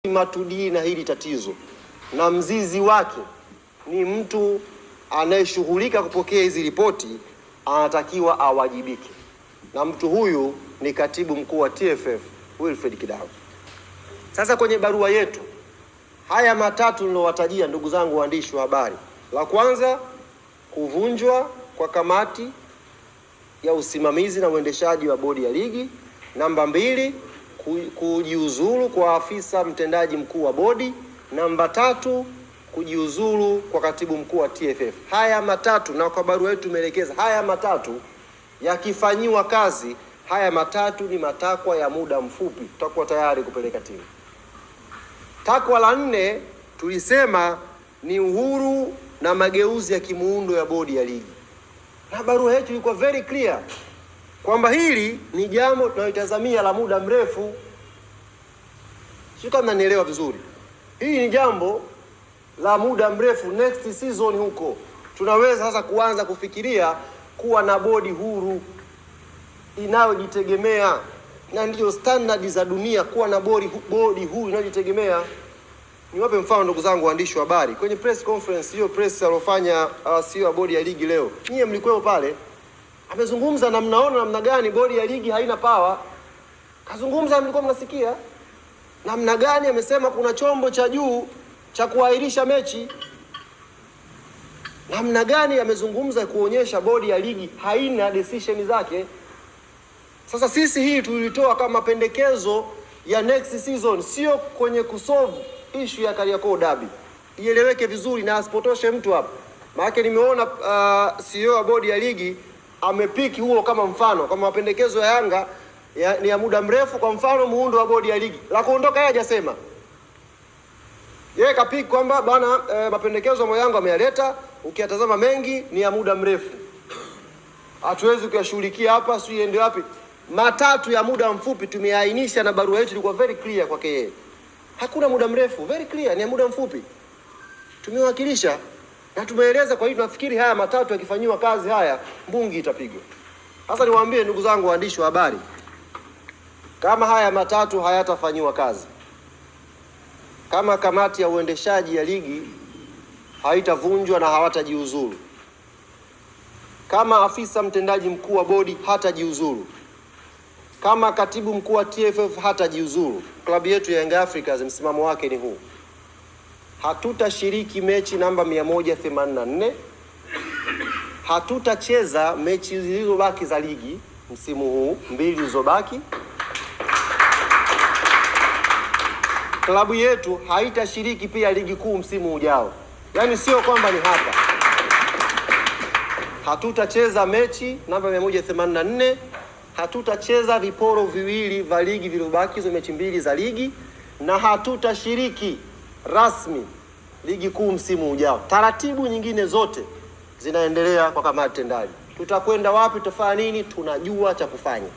matudii na hili tatizo, na mzizi wake ni mtu anayeshughulika kupokea hizi ripoti, anatakiwa awajibike, na mtu huyu ni katibu mkuu wa TFF Wilfred Kidao. Sasa kwenye barua yetu haya matatu nilowatajia, ndugu zangu waandishi wa habari: la kwanza, kuvunjwa kwa kamati ya usimamizi na uendeshaji wa bodi ya ligi; namba 2, kujiuzulu kwa afisa mtendaji mkuu wa bodi; namba 3, kujiuzulu kwa katibu mkuu wa TFF. Haya matatu, na kwa barua yetu tumeelekeza haya matatu yakifanyiwa kazi, haya matatu ni matakwa ya muda mfupi, tutakuwa tayari kupeleka timu. Takwa la 4 tulisema ni uhuru na mageuzi ya kimuundo ya bodi ya ligi, na barua yetu ilikuwa very clear kwamba hili ni jambo tunalitazamia la muda mrefu. Sio kama mnanielewa vizuri. Hii ni jambo la muda mrefu. Next season huko tunaweza sasa kuanza kufikiria kuwa na bodi huru inayojitegemea, na ndiyo standard za dunia, kuwa na bodi huru inayojitegemea. Niwape mfano ndugu zangu waandishi wa habari, kwenye press conference hiyo press alofanya CEO wa bodi ya ligi leo, nyie mlikuwa pale, amezungumza na mnaona namna gani bodi ya ligi haina power. Kazungumza, mlikuwa mnasikia namna gani amesema kuna chombo cha juu cha kuahirisha mechi, namna gani amezungumza kuonyesha bodi ya ligi haina decision zake. Sasa sisi hii tulitoa kama pendekezo ya next season, sio kwenye kusolve issue ya Kariakoo Derby. Ieleweke vizuri na asipotoshe mtu hapa. Maana nimeona CEO wa bodi ya ligi amepiki huo kama mfano, kama mapendekezo ya Yanga ni ya muda mrefu, kwa mfano muundo wa bodi ya ligi. La kuondoka yeye hajasema. Yeye kapiki kwamba bwana mapendekezo ya Yanga ameyaleta, ukiyatazama mengi ni ya muda mrefu, hatuwezi kuyashughulikia hapa, si iende wapi. Matatu ya muda mfupi tumeainisha, na barua yetu ilikuwa very clear kwake yeye. Hakuna muda mrefu, very clear, ni ya muda mfupi. Tumewakilisha na tumeeleza. Kwa hiyo tunafikiri haya matatu yakifanywa kazi, haya mbungi itapigwa. Sasa niwaambie ndugu zangu waandishi wa habari, kama haya matatu hayatafanywa kazi, kama kamati ya uendeshaji ya ligi haitavunjwa na hawatajiuzuru, kama afisa mtendaji mkuu wa bodi hatajiuzuru, kama katibu mkuu wa TFF hatajiuzuru, klabu yetu ya Young Africans msimamo wake ni huu: hatutashiriki mechi namba 184, hatutacheza mechi zilizobaki za ligi msimu huu, 2 zilizobaki. Klabu yetu haitashiriki pia ligi kuu msimu ujao. Yaani sio kwamba ni hapa. Hatutacheza mechi namba 184, hatutacheza viporo viwili vya ligi vilivyobaki, hizo mechi 2 za ligi, na hatutashiriki rasmi ligi kuu msimu ujao. Taratibu nyingine zote zinaendelea kwa kamati tendaji. Tutakwenda wapi, tutafanya nini, tunajua cha kufanya.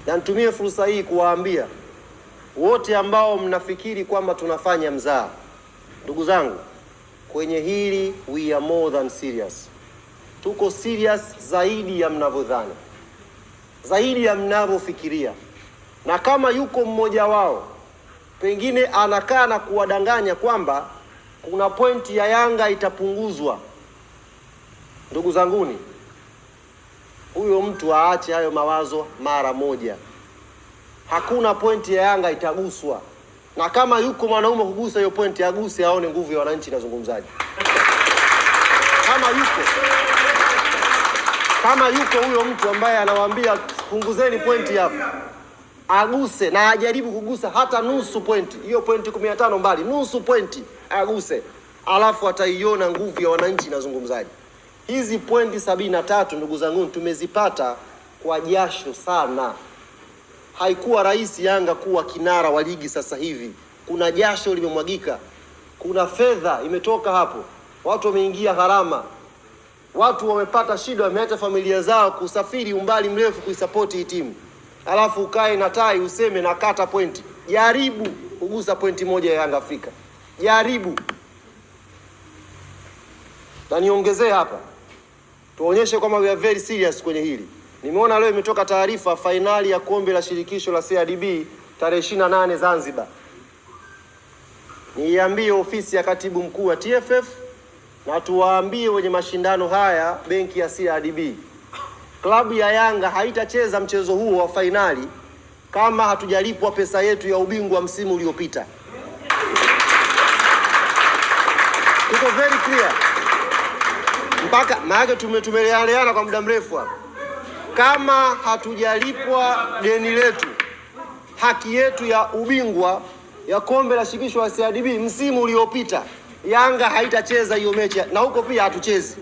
Na nitumie fursa hii kuwaambia wote ambao mnafikiri kwamba tunafanya mzaha, ndugu zangu, kwenye hili we are more than serious. Tuko serious zaidi ya mnavyodhani, zaidi ya mnavyofikiria. Na kama yuko mmoja wao pengine anakaa na kuwadanganya kwamba kuna pointi ya Yanga itapunguzwa, ndugu zanguni, huyo mtu aache hayo mawazo mara moja. Hakuna pointi ya Yanga itaguswa, na kama yuko mwanaume kugusa hiyo pointi, aguse, aone nguvu ya wananchi inazungumzaje. Kama yuko huyo mtu ambaye anawaambia punguzeni pointi hapa, aguse na ajaribu kugusa hata nusu pointi. Hiyo pointi 15 mbali, nusu pointi aguse, alafu ataiona nguvu ya wananchi inazungumzaje. Hizi pointi 73 ndugu zangu tumezipata kwa jasho sana. Haikuwa rahisi Yanga kuwa kinara wa ligi sasa hivi. Kuna jasho limemwagika, kuna fedha imetoka hapo, watu wameingia gharama, watu wamepata shida, wameacha familia zao kusafiri umbali mrefu kuisupport hii timu. Alafu ukae na tai useme na kata pointi. Jaribu kugusa pointi moja ya Yanga Afrika. Jaribu. Na niongezee hapa, tuonyeshe kwamba we are very serious kwenye hili. Nimeona leo imetoka taarifa finali ya kombe la shirikisho la CRDB tarehe 28 Zanzibar. niambie ofisi ya katibu mkuu wa TFF na tuwaambie wenye mashindano haya benki ya CRDB, klabu ya Yanga haitacheza mchezo huo wa fainali kama hatujalipwa pesa yetu ya ubingwa msimu uliopita. Tuko very clear. Mpaka maana tumeleana kwa muda mrefu hapa. Kama hatujalipwa deni letu, haki yetu ya ubingwa ya kombe la shirikisho la CRDB msimu uliopita, Yanga haitacheza hiyo mechi, na huko pia hatuchezi.